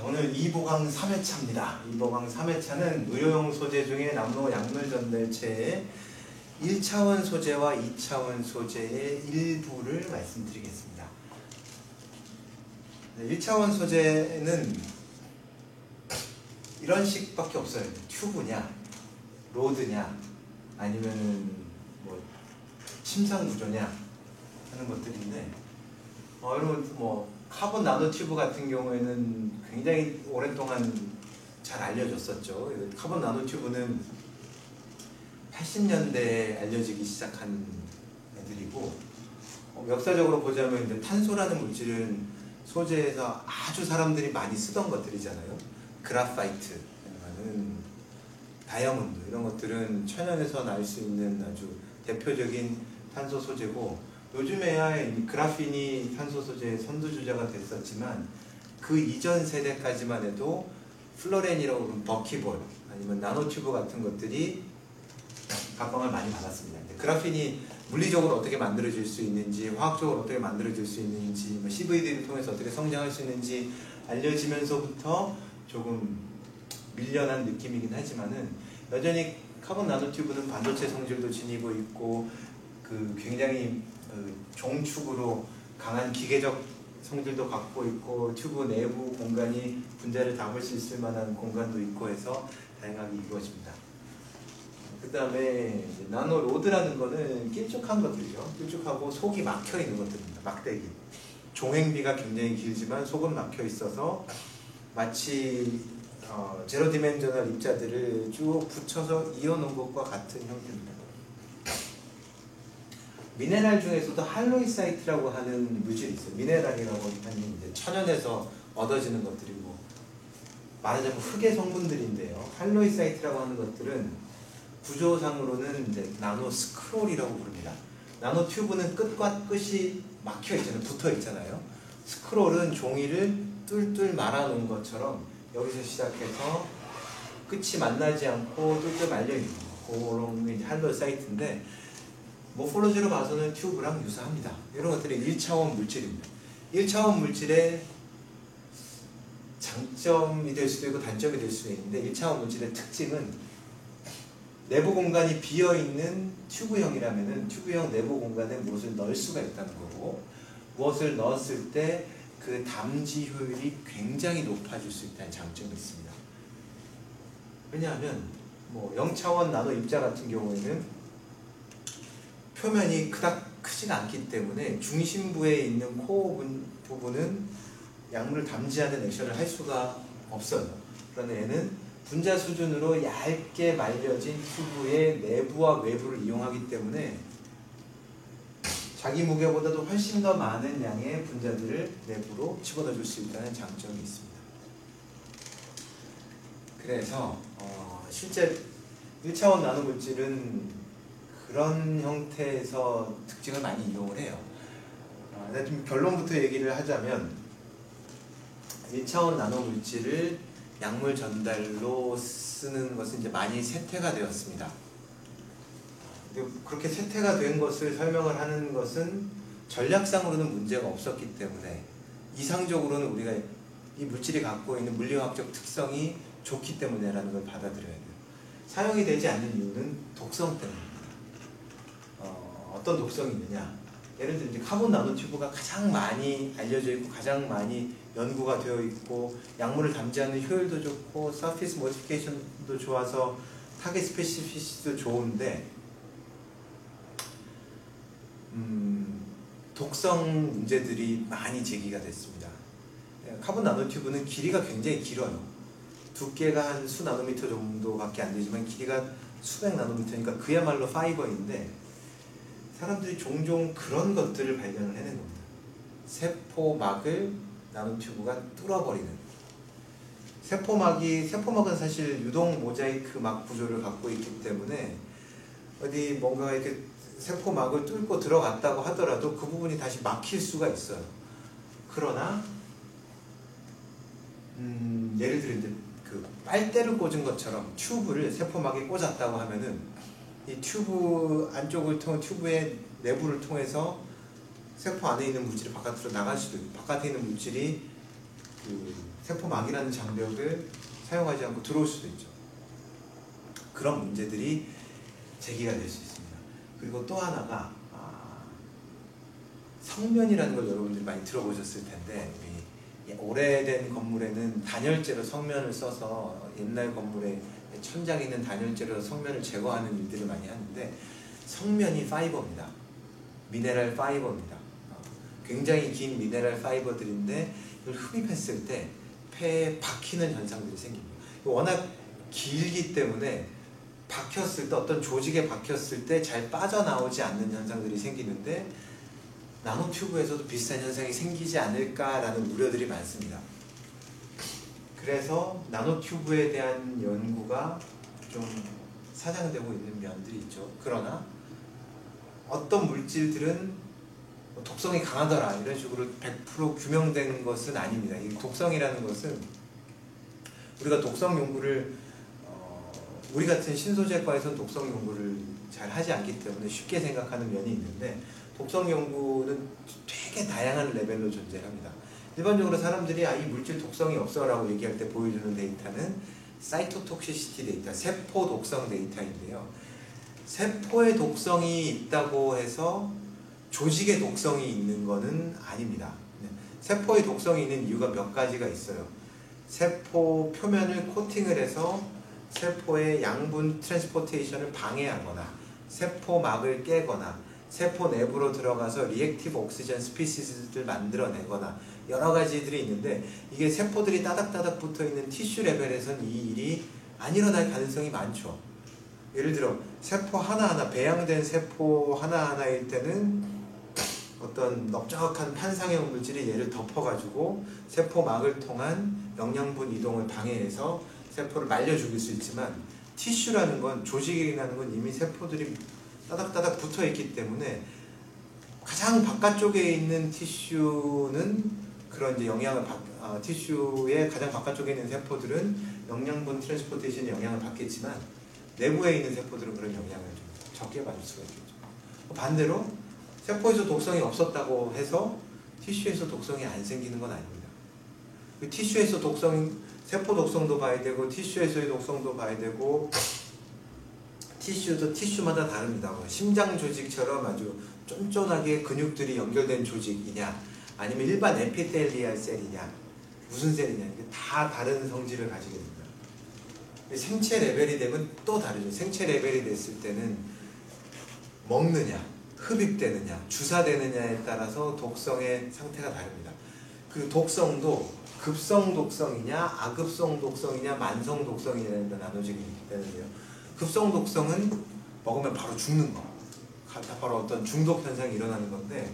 오늘 2보강 3회차입니다. 2보강 3회차는 의료용 소재 중에 남로 약물 전달체의 1차원 소재와 2차원 소재의 일부를 말씀드리겠습니다. 1차원 소재는 이런 식밖에 없어요. 튜브냐, 로드냐, 아니면은 뭐 침상 구조냐 하는 것들인데, 여러분 카본 나노 튜브 같은 경우에는 굉장히 오랫동안 잘 알려졌었죠. 카본 나노 튜브는 80년대에 알려지기 시작한 애들이고, 역사적으로 보자면 이제 탄소라는 물질은 소재에서 아주 사람들이 많이 쓰던 것들이잖아요. 그라파이트, 다이아몬드 이런 것들은 천연에서 날 수 있는 아주 대표적인 탄소 소재고, 요즘에야 그라핀이 탄소 소재의 선두주자가 됐었지만 그 이전 세대까지만 해도 플로렌이라고 부르는 버키볼 아니면 나노튜브 같은 것들이 각광을 많이 받았습니다. 그라핀이 물리적으로 어떻게 만들어질 수 있는지, 화학적으로 어떻게 만들어질 수 있는지, CVD를 통해서 어떻게 성장할 수 있는지 알려지면서부터 조금 밀려난 느낌이긴 하지만은, 여전히 카본 나노튜브는 반도체 성질도 지니고 있고 굉장히 종축으로 강한 기계적 성질도 갖고 있고, 튜브 내부 공간이 분자를 담을 수 있을 만한 공간도 있고 해서 다양하게 이루어집니다. 그 다음에 나노 로드라는 거는 길쭉한 것들이죠. 길쭉하고 속이 막혀 있는 것들입니다. 막대기. 종횡비가 굉장히 길지만 속은 막혀 있어서 마치 제로 디멘저널 입자들을 쭉 붙여서 이어놓은 것과 같은 형태입니다. 미네랄 중에서도 할로이사이트라고 하는 물질이 있어요. 미네랄이라고 하면 이제 천연에서 얻어지는 것들이고, 말하자면 흙의 성분들인데요. 할로이사이트라고 하는 것들은 구조상으로는 이제 나노 스크롤이라고 부릅니다. 나노 튜브는 끝과 끝이 막혀 있잖아요. 붙어 있잖아요. 스크롤은 종이를 뚫뚫 말아놓은 것처럼 여기서 시작해서 끝이 만나지 않고 뚫뚫 말려 있는 거, 그런 게 이제 할로이사이트인데, 모포로지로 봐서는 튜브랑 유사합니다. 이런 것들이 1차원 물질입니다. 1차원 물질의 장점이 될 수도 있고 단점이 될 수도 있는데, 1차원 물질의 특징은 내부 공간이 비어있는 튜브형이라면 튜브형 내부 공간에 무엇을 넣을 수가 있다는 거고, 무엇을 넣었을 때 그 담지 효율이 굉장히 높아질 수 있다는 장점이 있습니다. 왜냐하면 0차원 나노 입자 같은 경우에는 표면이 그닥 크지가 않기 때문에 중심부에 있는 코어 부분은 약물을 담지하는 액션을 할 수가 없어요. 그런데 얘는 분자 수준으로 얇게 말려진 튜브의 내부와 외부를 이용하기 때문에 자기 무게보다도 훨씬 더 많은 양의 분자들을 내부로 집어넣어 줄 수 있다는 장점이 있습니다. 그래서 실제 1차원 나노물질은 그런 형태에서 특징을 많이 이용을 해요. 좀 결론부터 얘기를 하자면, 1차원 나노물질을 약물 전달로 쓰는 것은 이제 많이 쇠퇴가 되었습니다. 그렇게 쇠퇴가 된 것을 설명을 하는 것은 전략상으로는 문제가 없었기 때문에, 이상적으로는 우리가 이 물질이 갖고 있는 물리화학적 특성이 좋기 때문에라는 걸 받아들여야 돼요. 사용이 되지 않는 이유는 독성 때문입니다. 어떤 독성이 있느냐, 예를 들어 이제 카본 나노튜브가 가장 많이 알려져 있고 가장 많이 연구가 되어 있고, 약물을 담지하는 효율도 좋고 서피스 모디피케이션도 좋아서 타겟 스페시피시티도 좋은데, 독성 문제들이 많이 제기가 됐습니다. 카본 나노튜브는 길이가 굉장히 길어요. 두께가 한 수 나노미터 정도밖에 안 되지만 길이가 수백 나노미터니까 그야말로 파이버인데, 사람들이 종종 그런 것들을 발견을 해낸 겁니다. 세포막을 나노튜브가 뚫어버리는. 세포막은 사실 유동 모자이크 막 구조를 갖고 있기 때문에 어디 뭔가 이렇게 세포막을 뚫고 들어갔다고 하더라도 그 부분이 다시 막힐 수가 있어요. 그러나 예를 들어 이제 그 빨대를 꽂은 것처럼 튜브를 세포막에 꽂았다고 하면은 이 튜브 안쪽을 통해 튜브의 내부를 통해서 세포 안에 있는 물질이 바깥으로 나갈 수도 있고, 바깥에 있는 물질이 그 세포막이라는 장벽을 사용하지 않고 들어올 수도 있죠. 그런 문제들이 제기가 될 수 있습니다. 그리고 또 하나가 성면이라는 걸 여러분들이 많이 들어보셨을 텐데, 오래된 건물에는 단열재로 성면을 써서 옛날 건물에 천장에 있는 단열재로 성면을 제거하는 일들을 많이 하는데, 성면이 파이버입니다. 미네랄 파이버입니다. 굉장히 긴 미네랄 파이버들인데 이걸 흡입했을 때 폐에 박히는 현상들이 생깁니다. 워낙 길기 때문에 박혔을 때, 어떤 조직에 박혔을 때 잘 빠져나오지 않는 현상들이 생기는데, 나노튜브에서도 비슷한 현상이 생기지 않을까라는 우려들이 많습니다. 그래서 나노튜브에 대한 연구가 좀 사장되고 있는 면들이 있죠. 그러나 어떤 물질들은 독성이 강하더라 이런 식으로 100% 규명된 것은 아닙니다. 이 독성이라는 것은 우리가 독성 연구를 우리 같은 신소재과에서는 독성 연구를 잘 하지 않기 때문에 쉽게 생각하는 면이 있는데, 독성 연구는 되게 다양한 레벨로 존재합니다. 일반적으로 사람들이 이 물질 독성이 없어 라고 얘기할 때 보여주는 데이터는 사이토톡시시티 데이터, 세포 독성 데이터인데요. 세포의 독성이 있다고 해서 조직의 독성이 있는 것은 아닙니다. 세포의 독성이 있는 이유가 몇 가지가 있어요. 세포 표면을 코팅을 해서 세포의 양분 트랜스포테이션을 방해하거나, 세포막을 깨거나, 세포 내부로 들어가서 리액티브 옥시전 스피시스를 만들어내거나 여러 가지들이 있는데, 이게 세포들이 따닥따닥 붙어있는 티슈 레벨에서는 이 일이 안 일어날 가능성이 많죠. 예를 들어 세포 하나하나, 배양된 세포 하나하나일 때는 어떤 넓적한 판상형 물질이 얘를 덮어가지고 세포막을 통한 영양분 이동을 방해해서 세포를 말려 죽일 수 있지만, 티슈라는 건, 조직이라는 건 이미 세포들이 따닥따닥 붙어있기 때문에 가장 바깥쪽에 있는 티슈는 그런 이제 티슈의 가장 바깥쪽에 있는 세포들은 영양분 트랜스포테이션의 영향을 받겠지만, 내부에 있는 세포들은 그런 영향을 좀 적게 받을 수가 있겠죠. 반대로 세포에서 독성이 없었다고 해서 티슈에서 독성이 안 생기는 건 아닙니다. 티슈에서 세포 독성도 봐야 되고, 티슈에서의 독성도 봐야 되고, 티슈도 티슈마다 다릅니다. 심장 조직처럼 아주 쫀쫀하게 근육들이 연결된 조직이냐, 아니면 일반 에피텔리알 셀이냐, 무슨 셀이냐, 이게 다 다른 성질을 가지게 됩니다. 생체 레벨이 되면 또 다르죠. 생체 레벨이 됐을 때는 먹느냐, 흡입되느냐, 주사되느냐에 따라서 독성의 상태가 다릅니다. 그리고 독성도 급성 독성이냐, 아급성 독성이냐, 만성 독성이냐에 나눠지게 되는데요. 급성 독성은 먹으면 바로 죽는 거, 바로 어떤 중독 현상이 일어나는 건데,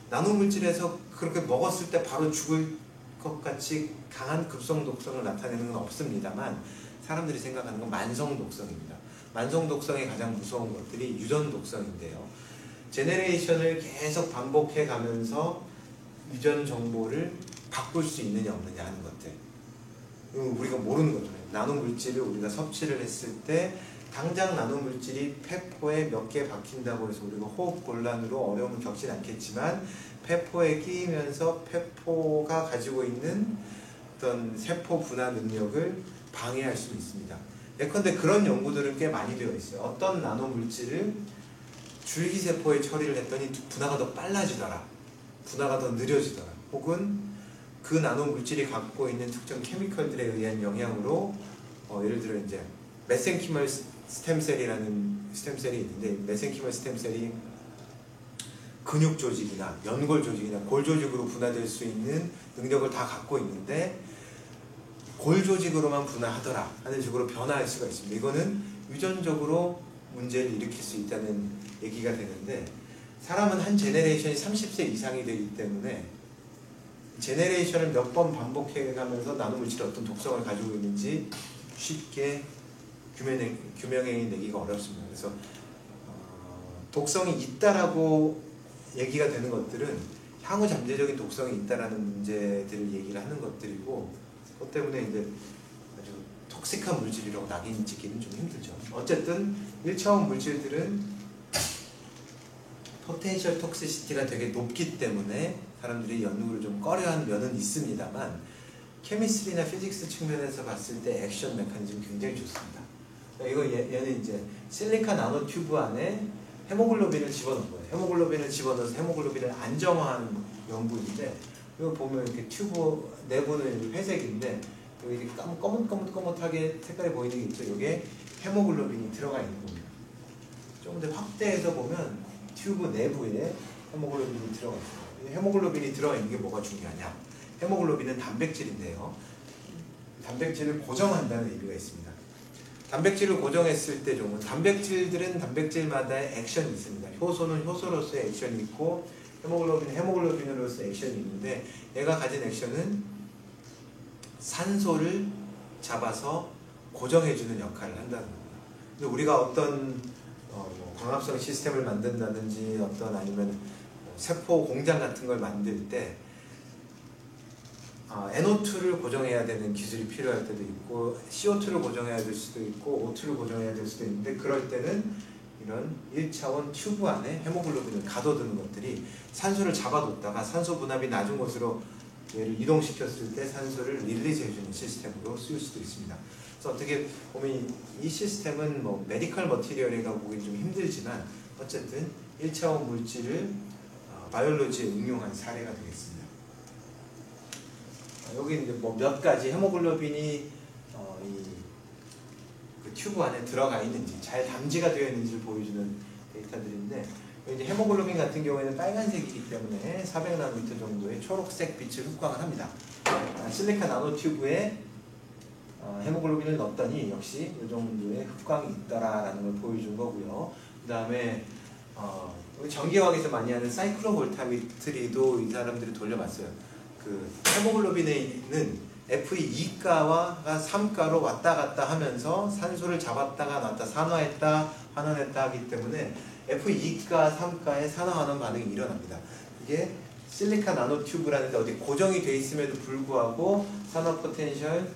나노물질에서 그렇게 먹었을 때 바로 죽을 것 같이 강한 급성 독성을 나타내는 건 없습니다만, 사람들이 생각하는 건 만성 독성입니다. 만성 독성의 가장 무서운 것들이 유전 독성인데요. 제네레이션을 계속 반복해 가면서 유전 정보를 바꿀 수 있느냐 없느냐 하는 것들, 우리가 모르는 거죠. 나노물질을 우리가 섭취를 했을 때 당장 나노물질이 폐포에 몇 개 박힌다고 해서 우리가 호흡 곤란으로 어려움을 겪진 않겠지만, 폐포에 끼이면서 폐포가 가지고 있는 어떤 세포 분화 능력을 방해할 수 있습니다. 예컨대 그런 연구들은 꽤 많이 되어 있어요. 어떤 나노물질을 줄기세포에 처리를 했더니 분화가 더 빨라지더라, 분화가 더 느려지더라, 혹은 그 나노물질이 갖고 있는 특정 케미컬들에 의한 영향으로 예를 들어 이제 메센키멀 스템셀이라는 스템셀이 있는데, 메센키멀 스템셀이 근육 조직이나 연골 조직이나 골 조직으로 분화될 수 있는 능력을 다 갖고 있는데, 골 조직으로만 분화하더라 하는 식으로 변화할 수가 있습니다. 이거는 유전적으로 문제를 일으킬 수 있다는 얘기가 되는데, 사람은 한 제네레이션이 30세 이상이 되기 때문에 제네레이션을 몇 번 반복해 가면서 나노물질이 어떤 독성을 가지고 있는지 쉽게 규명해 내기가 어렵습니다. 그래서 독성이 있다라고 얘기가 되는 것들은 향후 잠재적인 독성이 있다라는 문제들을 얘기를 하는 것들이고, 그것 때문에 이제 아주 톡식한 물질이라고 낙인 찍기는 좀 힘들죠. 어쨌든 1차원 물질들은 포텐셜 톡시시티가 되게 높기 때문에 사람들이 연구를 좀 꺼려하는 면은 있습니다만, 케미스트리나 피직스 측면에서 봤을 때 액션 메커니즘 굉장히 좋습니다. 이거 얘는 이제 실리카 나노 튜브 안에 헤모글로빈을 집어넣은 거예요. 헤모글로빈을 집어넣어서 헤모글로빈을 안정화하는 연구인데, 이거 보면 이렇게 튜브 내부는 회색인데 여기 거뭇거뭇하게 색깔이 보이는 게 있죠. 이게 헤모글로빈이 들어가 있는 겁니다. 좀 더 확대해서 보면 튜브 내부에 헤모글로빈이 들어가 있어요. 헤모글로빈이 들어가 있는 게 뭐가 중요하냐? 헤모글로빈은 단백질인데요. 단백질을 고정한다는 의미가 있습니다. 단백질을 고정했을 때 종은 단백질들은 단백질마다의 액션이 있습니다. 효소는 효소로서의 액션이 있고 헤모글로빈은 헤모글로빈으로서의 액션이 있는데, 얘가 가진 액션은 산소를 잡아서 고정해주는 역할을 한다는 겁니다. 근데 우리가 어떤 광합성 시스템을 만든다든지 어떤 아니면 세포 공장 같은 걸 만들 때 NO2를 고정해야 되는 기술이 필요할 때도 있고 CO2를 고정해야 될 수도 있고 O2를 고정해야 될 수도 있는데, 그럴 때는 이런 1차원 튜브 안에 헤모글로빈을 가둬두는 것들이 산소를 잡아뒀다가 산소 분압이 낮은 곳으로 얘를 이동시켰을 때 산소를 릴리즈 해주는 시스템으로 쓰일 수도 있습니다. 그래서 어떻게 보면 이 시스템은 뭐 메디컬 머티리얼이라고 보기 좀 힘들지만 어쨌든 1차원 물질을 바이올로지에 응용한 사례가 되겠습니다. 여기 이제 뭐 몇 가지 헤모글로빈이 그 튜브 안에 들어가 있는지 잘 담지가 되어 있는지를 보여주는 데이터들인데, 이제 헤모글로빈 같은 경우에는 빨간색이기 때문에 400나노미터 정도의 초록색 빛을 흡광을 합니다. 실리카 나노튜브에 헤모글로빈을 넣었더니 역시 이 정도의 흡광이 있더라라는 걸 보여준 거고요. 그 다음에 전기화학에서 많이 하는 사이클로볼타미트리도 이 사람들이 돌려봤어요. 그 헤모글로빈에는 Fe2가와 3가로 왔다 갔다 하면서 산소를 잡았다가 놨다 산화했다 환원했다 하기 때문에 Fe2가 3가의 산화환원 반응이 일어납니다. 이게 실리카 나노튜브라는데 어디 고정이 돼 있음에도 불구하고 산화 포텐셜,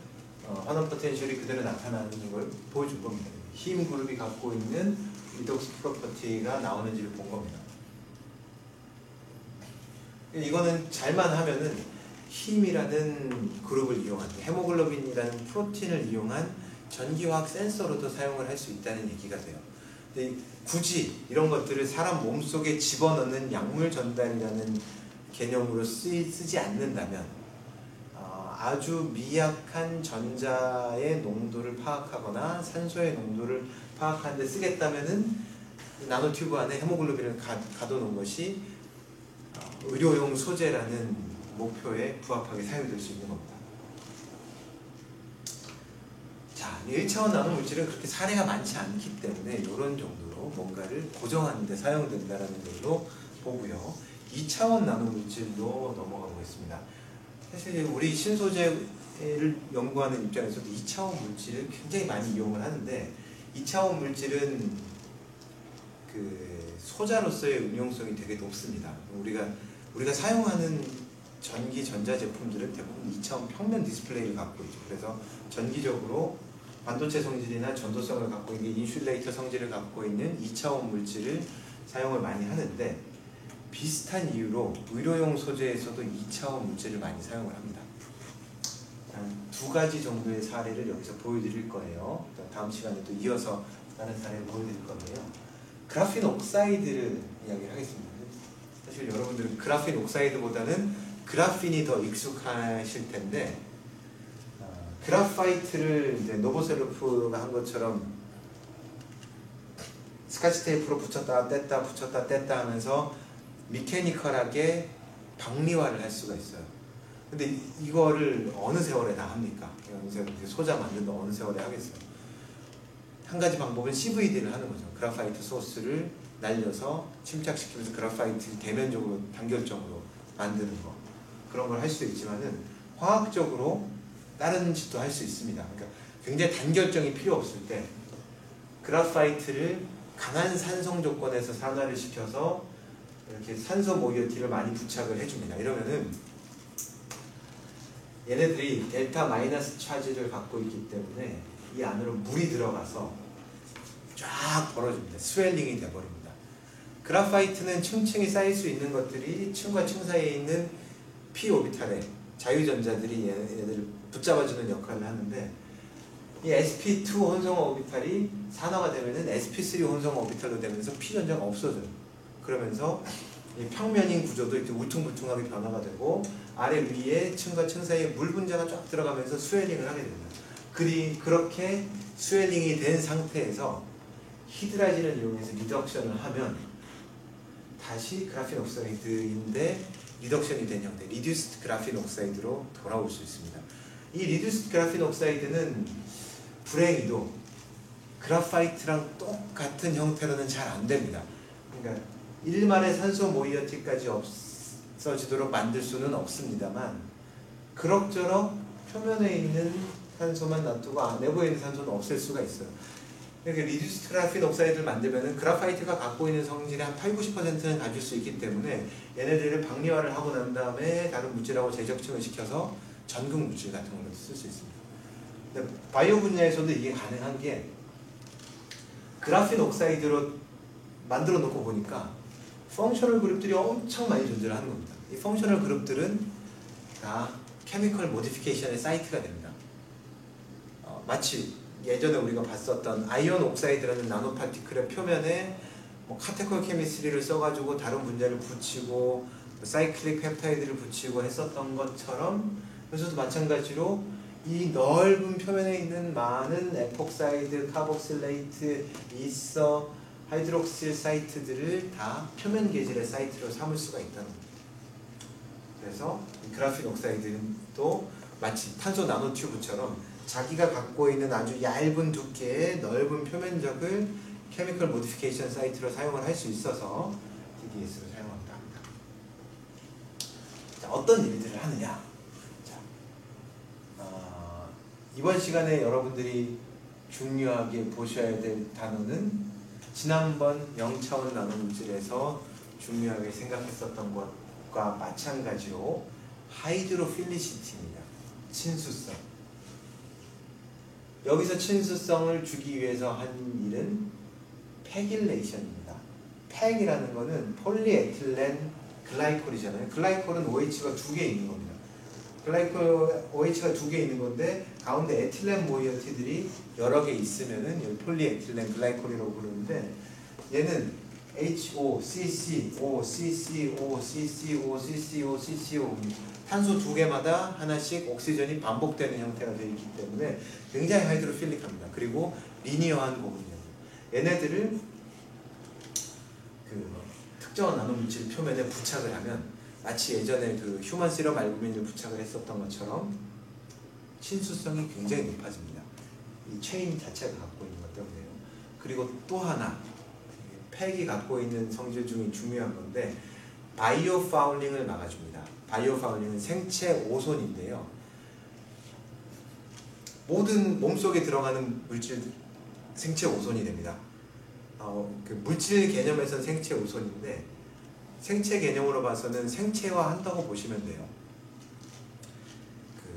환원 포텐셜이 그대로 나타나는 걸 보여준 겁니다. 힘 그룹이 갖고 있는 리독스 프로퍼티가 나오는지를 본 겁니다. 이거는 잘만 하면은 힘이라는 그룹을 이용한, 헤모글로빈이라는 프로틴을 이용한 전기화학 센서로도 사용을 할 수 있다는 얘기가 돼요. 근데 굳이 이런 것들을 사람 몸속에 집어넣는 약물 전달이라는 개념으로 쓰지 않는다면 아주 미약한 전자의 농도를 파악하거나 산소의 농도를 파악하는 데 쓰겠다면은 나노튜브 안에 헤모글로빈을 가둬놓은 것이 의료용 소재라는 목표에 부합하게 사용될 수 있는 겁니다. 자, 1차원 나노물질은 그렇게 사례가 많지 않기 때문에 이런 정도로 뭔가를 고정하는 데 사용된다는 걸로 보고요. 2차원 나노물질로 넘어가 보겠습니다. 사실 우리 신소재를 연구하는 입장에서도 2차원 물질을 굉장히 많이 이용을 하는데, 2차원 물질은 그 소자로서의 응용성이 되게 높습니다. 우리가 사용하는 전기 전자 제품들은 대부분 2차원 평면 디스플레이를 갖고 있죠. 그래서 전기적으로 반도체 성질이나 전도성을 갖고 있는 인슐레이터 성질을 갖고 있는 2차원 물질을 사용을 많이 하는데, 비슷한 이유로 의료용 소재에서도 2차원 물질을 많이 사용을 합니다. 한 2가지 정도의 사례를 여기서 보여드릴 거예요. 다음 시간에 또 이어서 다른 사례를 보여드릴 건데요. 그라핀 옥사이드를 이야기를 하겠습니다. 사실 여러분들은 그라핀 옥사이드보다는 그라핀이 더 익숙하실 텐데, 그라파이트를 이제 노보셀로프가 한 것처럼 스카치 테이프로 붙였다 뗐다 붙였다 뗐다 하면서 미케니컬하게 박리화를 할 수가 있어요. 근데 이거를 어느 세월에 다 합니까? 어느 세월에 소자 만든다 어느 세월에 하겠어요? 한 가지 방법은 CVD를 하는 거죠. 그라파이트 소스를 날려서 침착시키면서 그라파이트를 대면적으로 단결적으로 만드는 거, 그런 걸 할 수도 있지만은 화학적으로 다른 짓도 할 수 있습니다. 그러니까 굉장히 단결점이 필요 없을 때 그라파이트를 강한 산성 조건에서 산화를 시켜서 이렇게 산소 모이어티를 많이 부착을 해줍니다. 이러면은 얘네들이 델타 마이너스 차지를 갖고 있기 때문에 이 안으로 물이 들어가서 쫙 벌어집니다. 스웰링이 돼버립니다. 그라파이트는 층층이 쌓일 수 있는 것들이 층과 층 사이에 있는 p 오비탈에 자유전자들이 얘네들을 붙잡아주는 역할을 하는데, 이 sp2 혼성 오비탈이 산화가 되면은 sp3 혼성 오비탈로 되면서 P전자가 없어져요. 그러면서 이 평면인 구조도 이렇게 울퉁불퉁하게 변화가 되고, 아래 위에 층과 층 사이에 물 분자가 쫙 들어가면서 스웰링을 하게 됩니다. 그렇게 스웰링이 된 상태에서 히드라진을 이용해서 리덕션을 하면 다시 그라핀 옥사이드인데 리덕션이 된 형태, 리듀스드 그라핀 옥사이드로 돌아올 수 있습니다. 이 리듀스드 그라핀 옥사이드는 불행히도 그래파이트랑 똑같은 형태로는 잘 안 됩니다. 그러니까 일말의 산소 모이어티까지 없어지도록 만들 수는 없습니다만, 그럭저럭 표면에 있는 산소만 놔두고 내부에 있는 산소는 없앨 수가 있어요. 그러니까 리듀스드 그라핀 옥사이드를 만들면은 그래파이트가 갖고 있는 성질의 한 80~90%는 가질 수 있기 때문에 얘네들을 박리화를 하고 난 다음에 다른 물질하고 재적층을 시켜서 전극 물질 같은 걸로 쓸 수 있습니다. 근데 바이오 분야에서도 이게 가능한 게, 그라핀 옥사이드로 만들어 놓고 보니까 펑셔널 그룹들이 엄청 많이 존재를 하는 겁니다. 이 펑셔널 그룹들은 다 케미컬 모디피케이션의 사이트가 됩니다. 마치 예전에 우리가 봤었던 아이온 옥사이드라는 나노파티클의 표면에 뭐 카테콜 케미스트리를 써가지고 다른 분자를 붙이고 사이클릭 펩타이드를 붙이고 했었던 것처럼, 여기서도 마찬가지로 이 넓은 표면에 있는 많은 에폭사이드, 카복실레이트, 이서, 하이드록실 사이트들을 다 표면 계질의 사이트로 삼을 수가 있다는 겁니다. 그래서 그라핀 옥사이드도 마치 탄소 나노튜브처럼 자기가 갖고 있는 아주 얇은 두께의 넓은 표면적을 케미컬 모디피케이션 사이트로 사용을 할 수 있어서 DDS로 사용합니다. 자, 어떤 일들을 하느냐? 자, 이번 시간에 여러분들이 중요하게 보셔야 될 단어는 지난번 0차원 나노물질에서 중요하게 생각했었던 것과 마찬가지로 하이드로필리시티입니다. 친수성. 여기서 친수성을 주기 위해서 한 일은 패길레이션입니다. 팩이라는 거는 폴리에틸렌 글라이콜이잖아요. 글라이콜은 OH가 2개 있는 겁니다. 글라이콜 OH가 2개 있는 건데 가운데 에틸렌 모이어티들이 여러 개 있으면은 여기 폴리에틸렌 글라이콜이라고 부르는데, 얘는 HO, CCO, CCO, CCO, CCO, CCO 탄소 2개마다 하나씩 옥시전이 반복되는 형태가 되어 있기 때문에 굉장히 하이드로필릭합니다. 그리고 리니어한 거거든요. 얘네들을 특정한 나노물질 표면에 부착을 하면 마치 예전에 휴먼 시럼 알부민을 부착을 했었던 것처럼 친수성이 굉장히 높아집니다. 이 체인 자체가 갖고 있는 것 때문에요. 그리고 또 하나, 팩이 갖고 있는 성질 중에 중요한 건데, 바이오 파울링을 막아줍니다. 바이오 파울링은 생체 오손인데요. 모든 몸속에 들어가는 물질 생체 오손이 됩니다. 물질 개념에서는 생체 오손인데, 생체 개념으로 봐서는 생체화한다고 보시면 돼요.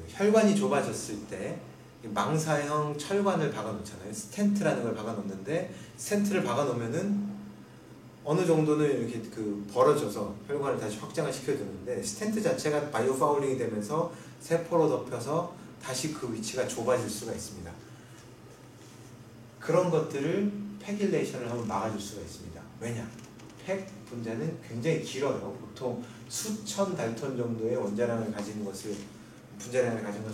혈관이 좁아졌을 때 망사형 철관을 박아놓잖아요. 스텐트라는 걸 박아놓는데, 스텐트를 박아놓으면은 어느 정도는 이렇게 벌어져서 혈관을 다시 확장을 시켜주는데, 스텐트 자체가 바이오 파울링이 되면서 세포로 덮여서 다시 그 위치가 좁아질 수가 있습니다. 그런 것들을 패길레이션을 하면 막아줄 수가 있습니다. 왜냐? 팩 분자는 굉장히 길어요. 보통 수천 달톤 정도의 원자량을 가진 것을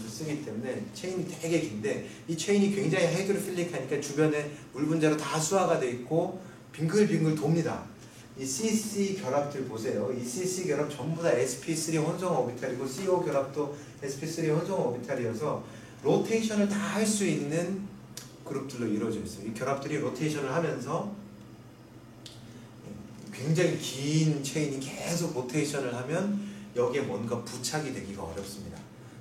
쓰기 때문에 체인이 되게 긴데, 이 체인이 굉장히 하이드로필릭하니까 주변에 물 분자로 다 수화가 되어 있고 빙글빙글 돕니다. 이 CC 결합들 보세요. 이 CC 결합 전부 다 sp3 혼성 오비탈이고, CO 결합도 sp3 혼성 오비탈이어서 로테이션을 다 할 수 있는 그룹들로 이루어져 있어요. 이 결합들이 로테이션을 하면서 굉장히 긴 체인이 계속 로테이션을 하면 여기에 뭔가 부착이 되기가 어렵습니다.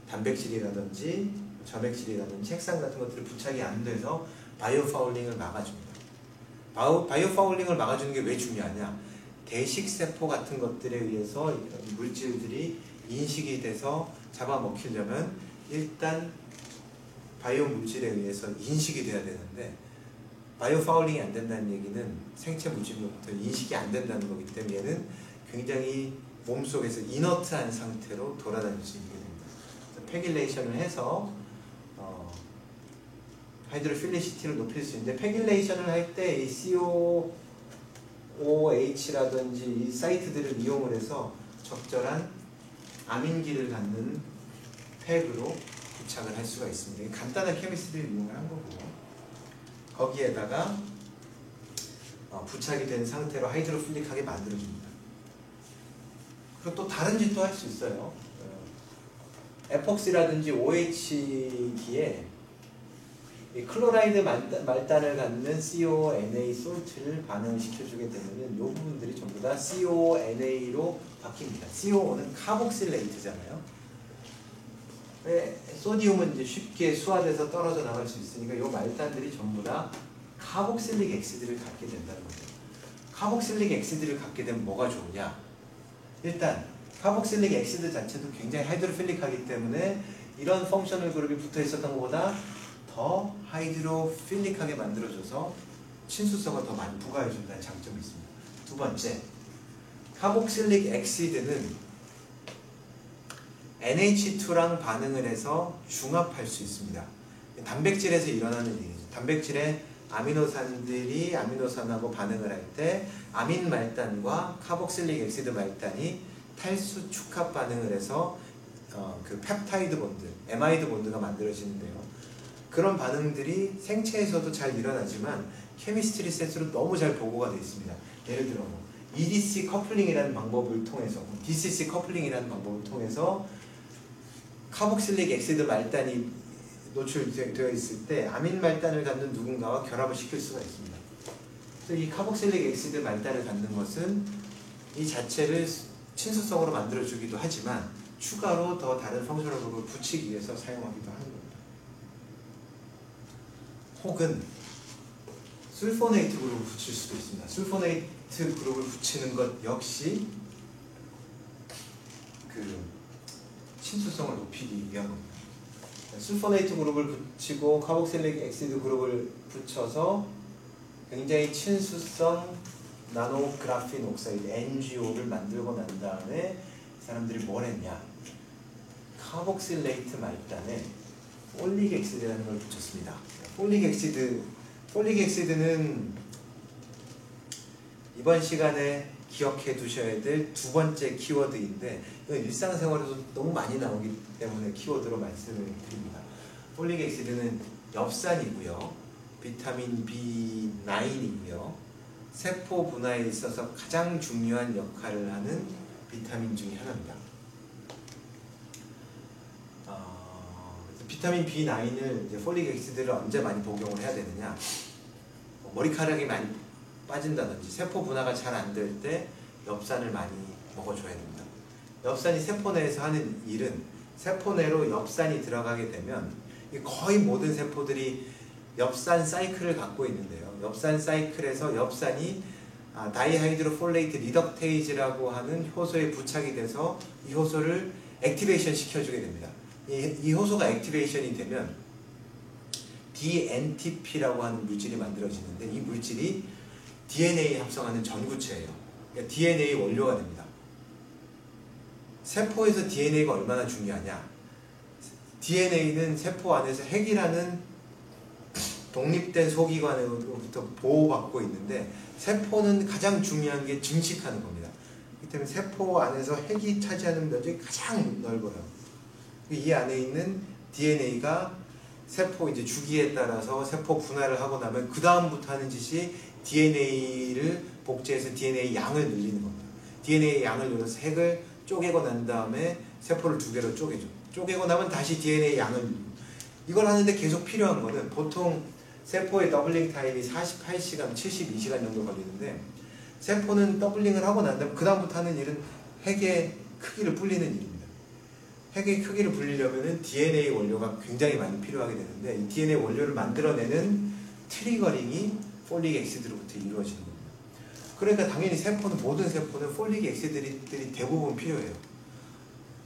단백질이라든지 점액질이라든지 핵산 같은 것들이 부착이 안 돼서 바이오 파울링을 막아줍니다. 바이오 파울링을 막아주는 게 왜 중요하냐? 대식세포 같은 것들에 의해서 물질들이 인식이 돼서 잡아먹히려면 일단 바이오 물질에 의해서 인식이 돼야 되는데, 바이오 파울링이 안 된다는 얘기는 생체 물질로부터 인식이 안 된다는 거기 때문에 얘는 굉장히 몸속에서 이너트한 상태로 돌아다닐 수 있게 됩니다. 패길레이션을 해서 하이드로필리시티를 높일 수 있는데, 패길레이션을 할 때 이 COOH라든지 이 사이트들을 이용을 해서 적절한 아민기를 갖는 팩으로 부착을 할 수가 있습니다. 간단한 케미스트리를 이용을 한 거고요. 거기에다가 부착이 된 상태로 하이드로필릭하게 만들어줍니다. 그리고 또 다른 짓도 할 수 있어요. 에폭시라든지 OH기에 이 클로라이드 말단을 갖는 CONA 솔트를 반응시켜주게 되면 이 부분들이 전부 다 CONA로 바뀝니다. CO는 카복실레이트잖아요. 소디움은 이제 쉽게 수화돼서 떨어져 나갈 수 있으니까 이 말단들이 전부 다 카복실릭 엑시드를 갖게 된다는 거죠. 카복실릭 엑시드를 갖게 되면 뭐가 좋으냐? 일단 카복실릭 엑시드 자체도 굉장히 하이드로필릭하기 때문에 이런 펑셔널 그룹이 붙어 있었던 것보다 더 하이드로필릭하게 만들어줘서 친수성을 더 많이 부과해준다는 장점이 있습니다. 두 번째, 카복실릭 엑시드는 NH2랑 반응을 해서 중합할 수 있습니다. 단백질에서 일어나는 일이죠. 단백질의 아미노산들이 아미노산하고 반응을 할 때 아민 말단과 카복실릭 엑시드 말단이 탈수 축합 반응을 해서 그 펩타이드 본드, 에마이드 본드가 만들어지는데요. 그런 반응들이 생체에서도 잘 일어나지만 케미스트리 셋으로 너무 잘 보고가 되어 있습니다. 예를 들어 EDC 커플링이라는 방법을 통해서, DCC 커플링이라는 방법을 통해서 카복실릭 엑시드 말단이 노출되어 있을 때 아민 말단을 갖는 누군가와 결합을 시킬 수가 있습니다. 그래서 이 카복실릭 엑시드 말단을 갖는 것은 이 자체를 친수성으로 만들어주기도 하지만 추가로 더 다른 펑셔널 그룹을 붙이기 위해서 사용하기도 하는 겁니다. 혹은 술포네이트 그룹을 붙일 수도 있습니다. 술포네이트 그룹을 붙이는 것 역시 그 친수성을 높이기 위한 겁니다. 술포네이트 그룹을 붙이고 카복실릭 엑시드 그룹을 붙여서 굉장히 친수성 나노그라핀 옥사이드 NGO를 만들고 난 다음에 사람들이 뭘 했냐? 카복실레이트 말단에 폴릭 엑시드라는 걸 붙였습니다. 폴릭 엑시드는 이번 시간에 기억해 두셔야 될 두 번째 키워드인데 이건 일상생활에서 너무 많이 나오기 때문에 키워드로 말씀을 드립니다. 폴릭 엑시드는 엽산이고요, 비타민 B9이고요, 세포 분화에 있어서 가장 중요한 역할을 하는 비타민 중에 하나입니다. 비타민 B9을 이제 폴릭 엑시드를 언제 많이 복용을 해야 되느냐? 머리카락이 많이 빠진다든지 세포 분화가 잘 안 될 때 엽산을 많이 먹어줘야 됩니다. 엽산이 세포 내에서 하는 일은 세포 내로 엽산이 들어가게 되면 거의 모든 세포들이 엽산 사이클을 갖고 있는데요. 엽산 사이클에서 엽산이 다이하이드로폴레이트 리덕테이즈라고 하는 효소에 부착이 돼서 이 효소를 액티베이션 시켜주게 됩니다. 이 효소가 액티베이션이 되면 DNTP라고 하는 물질이 만들어지는데 이 물질이 DNA 합성하는 전구체예요. 그러니까 DNA 원료가 됩니다. 세포에서 DNA가 얼마나 중요하냐? DNA는 세포 안에서 핵이라는 독립된 소기관으로부터 보호받고 있는데 세포는 가장 중요한 게 증식하는 겁니다. 그렇기 때문에 세포 안에서 핵이 차지하는 면적이 가장 넓어요. 이 안에 있는 DNA가 세포 이제 주기에 따라서 세포 분할을 하고 나면 그 다음부터 하는 짓이 DNA를 복제해서 DNA 양을 늘리는 겁니다. DNA 양을 늘려서 핵을 쪼개고 난 다음에 세포를 두 개로 쪼개죠. 쪼개고 나면 다시 DNA 양을 늘리고. 이걸 하는데 계속 필요한 거는 보통 세포의 더블링 타임이 48시간, 72시간 정도 걸리는데 세포는 더블링을 하고 난 다음에 그 다음부터 하는 일은 핵의 크기를 불리는 일입니다. 핵의 크기를 불리려면 DNA 원료가 굉장히 많이 필요하게 되는데 이 DNA 원료를 만들어내는 트리거링이 폴릭 엑시드로부터 이루어지는 겁니다. 그러니까 당연히 세포는, 모든 세포는 폴릭 엑시드들이 대부분 필요해요.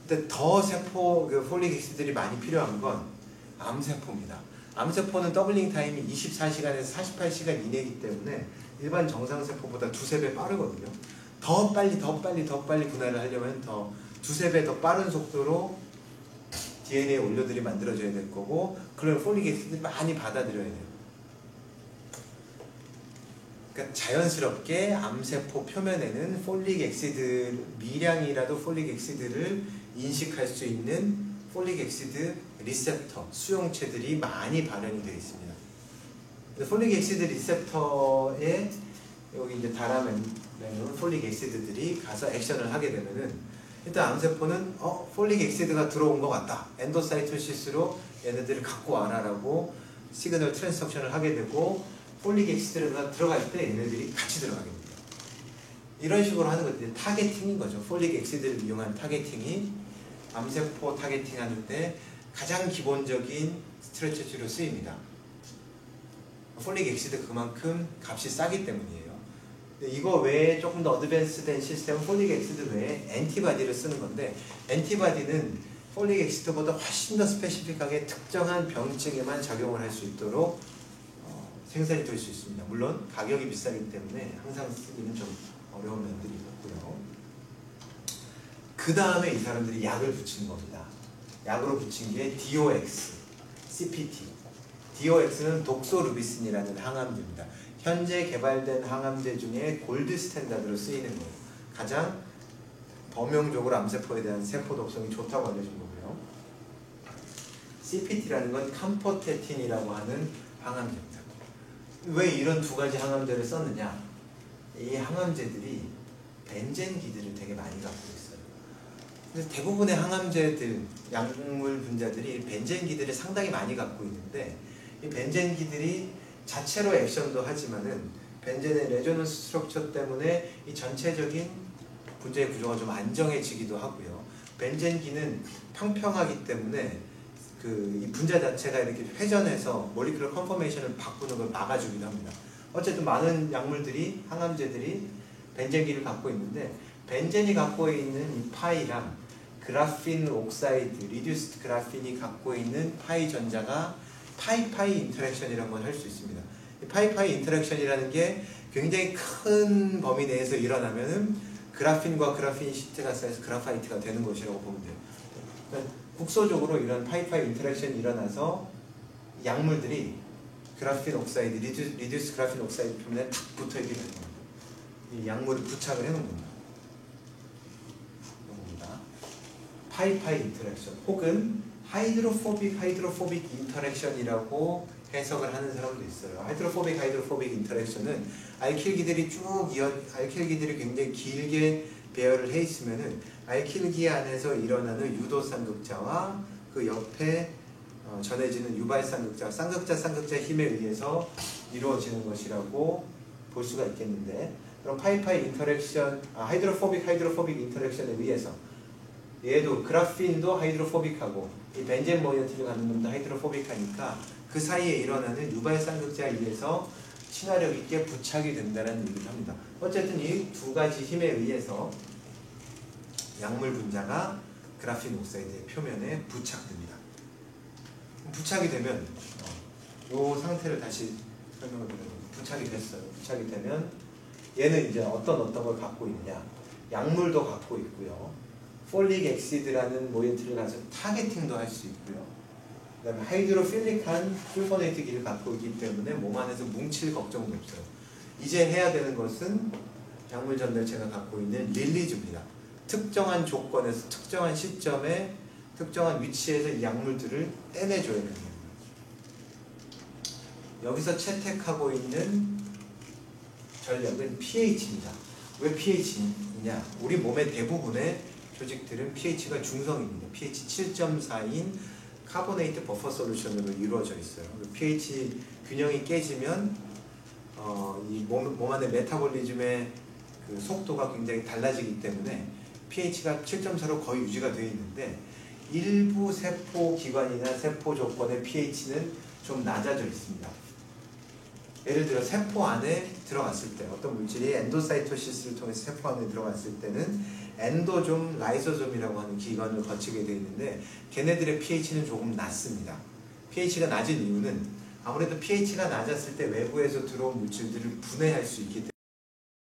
근데 더 폴릭 엑시드들이 많이 필요한 건 암세포입니다. 암세포는 더블링 타임이 24시간에서 48시간 이내이기 때문에 일반 정상세포보다 두세 배 빠르거든요. 더 빨리 분할을 하려면 더 두세 배 더 빠른 속도로 DNA 원료들이 만들어져야 될 거고, 그런 폴릭 액시드를 많이 받아들여야 돼요. 그러니까 자연스럽게 암세포 표면에는 폴릭 액시드, 미량이라도 폴릭 액시드를 인식할 수 있는 폴릭 액시드 리셉터, 수용체들이 많이 발현이 되어 있습니다. 폴릭 액시드 리셉터에 여기 이제 달아낸 폴릭 액시드들이 가서 액션을 하게 되면은, 일단 암세포는 폴릭 액시드가 들어온 것 같다, 엔도사이토시스로 얘네들을 갖고 와라라고 시그널 트랜스덕션을 하게 되고, 폴릭 액시드가 들어갈 때 얘네들이 같이 들어가게 됩니다. 이런 식으로 하는 것들이 타겟팅인 거죠. 폴릭 액시드를 이용한 타겟팅이 암세포 타겟팅 하는데 가장 기본적인 스트래티지로 쓰입니다. 폴릭 액시드 그만큼 값이 싸기 때문이에요. 근데 이거 외에 조금 더 어드밴스된 시스템은 폴릭 액시드 외에 엔티바디를 쓰는 건데, 엔티바디는 폴릭 액시드보다 훨씬 더 스페시픽하게 특정한 병증에만 작용을 할 수 있도록 생산이 될 수 있습니다. 물론 가격이 비싸기 때문에 항상 쓰기는 좀 어려운 면들이 있고요. 그 다음에 이 사람들이 약을 붙이는 겁니다. 약으로 붙인 게 DOX, CPT. DOX는 독소루비신이라는 항암제입니다. 현재 개발된 항암제 중에 골드 스탠다드로 쓰이는 거예요. 가장 범용적으로 암세포에 대한 세포 독성이 좋다고 알려진 거고요. CPT라는 건 캄포테틴이라고 하는 항암제입니다. 왜 이런 두 가지 항암제를 썼느냐? 이 항암제들이 벤젠기들을 되게 많이 갖고 있어요. 그래서 대부분의 항암제들, 약물 분자들이 벤젠기들을 상당히 많이 갖고 있는데, 이 벤젠기들이 자체로 액션도 하지만은 벤젠의 레조넌스 스트럭처 때문에 이 전체적인 분자의 구조가 좀 안정해지기도 하고요. 벤젠기는 평평하기 때문에 이 분자 자체가 이렇게 회전해서 몰리큘러 컨포메이션을 바꾸는 걸 막아주기도 합니다. 어쨌든 많은 약물들이, 항암제들이 벤젠기를 갖고 있는데, 벤젠이 갖고 있는 이 파이랑 그라핀 옥사이드, 리듀스드 그라핀이 갖고 있는 파이 전자가 파이파이 인터랙션이라는 걸 할 수 있습니다. 이 파이파이 인터랙션이라는 게 굉장히 큰 범위 내에서 일어나면은 그라핀과 그라핀 시트가 쌓여서 그라파이트가 되는 것이라고 보면 돼요. 그러니까 국소적으로 이런 파이파이 인터랙션이 일어나서 약물들이 그라핀 옥사이드, 리듀스 그라핀 옥사이드 표면에 탁 붙어 있게 되는 겁니다. 이 약물을 부착을 해놓은 겁니다. 파이파이 인터랙션 혹은 하이드로포빅 인터랙션이라고 해석을 하는 사람도 있어요. 하이드로포빅 인터랙션은 알킬기들이 알킬기들이 굉장히 길게 배열을 해 있으면은 알킬기 안에서 일어나는 유도 쌍극자와 그 옆에 전해지는 유발 쌍극자 힘에 의해서 이루어지는 것이라고 볼 수가 있겠는데, 그럼 파이파이 인터랙션, 하이드로포빅 인터랙션에 의해서 얘도 그라핀도 하이드로포빅하고 이 벤젠 모이어티를 갖는 놈도 하이드로포빅하니까 그 사이에 일어나는 유발 쌍극자에 의해서 친화력 있게 부착이 된다는 얘기를 합니다. 어쨌든 이 두 가지 힘에 의해서 약물 분자가 그라핀 옥사이드의 표면에 부착됩니다. 부착이 되면 이 상태를 다시 설명을 드리면, 부착이 됐어요. 부착이 되면 얘는 이제 어떤 걸 갖고 있냐? 약물도 갖고 있고요. 폴릭 액시드라는 모이어티를 가서 타겟팅도 할 수 있고요. 그 다음에 하이드로필릭한 풀포네이트기를 갖고 있기 때문에 몸 안에서 뭉칠 걱정도 없어요. 이제 해야 되는 것은 약물 전달체가 갖고 있는 릴리즈입니다. 특정한 조건에서 특정한 시점에 특정한 위치에서 이 약물들을 떼내줘야 되는 겁니다. 여기서 채택하고 있는 전략은 pH입니다. 왜 pH이냐? 우리 몸의 대부분의 조직들은 pH가 중성입니다. pH 7.4인 카보네이트 버퍼 솔루션으로 이루어져 있어요. pH 균형이 깨지면 이 몸 안의 메타볼리즘의 그 속도가 굉장히 달라지기 때문에 pH가 7.4로 거의 유지가 되어 있는데, 일부 세포 기관이나 세포 조건의 pH는 좀 낮아져 있습니다. 예를 들어 세포 안에 들어갔을 때 어떤 물질이 엔도사이토시스를 통해서 세포 안에 들어갔을 때는 엔도좀, 라이소좀이라고 하는 기관을 거치게 되어 있는데, 걔네들의 pH는 조금 낮습니다. pH가 낮은 이유는 아무래도 pH가 낮았을 때 외부에서 들어온 물질들을 분해할 수 있기 때문에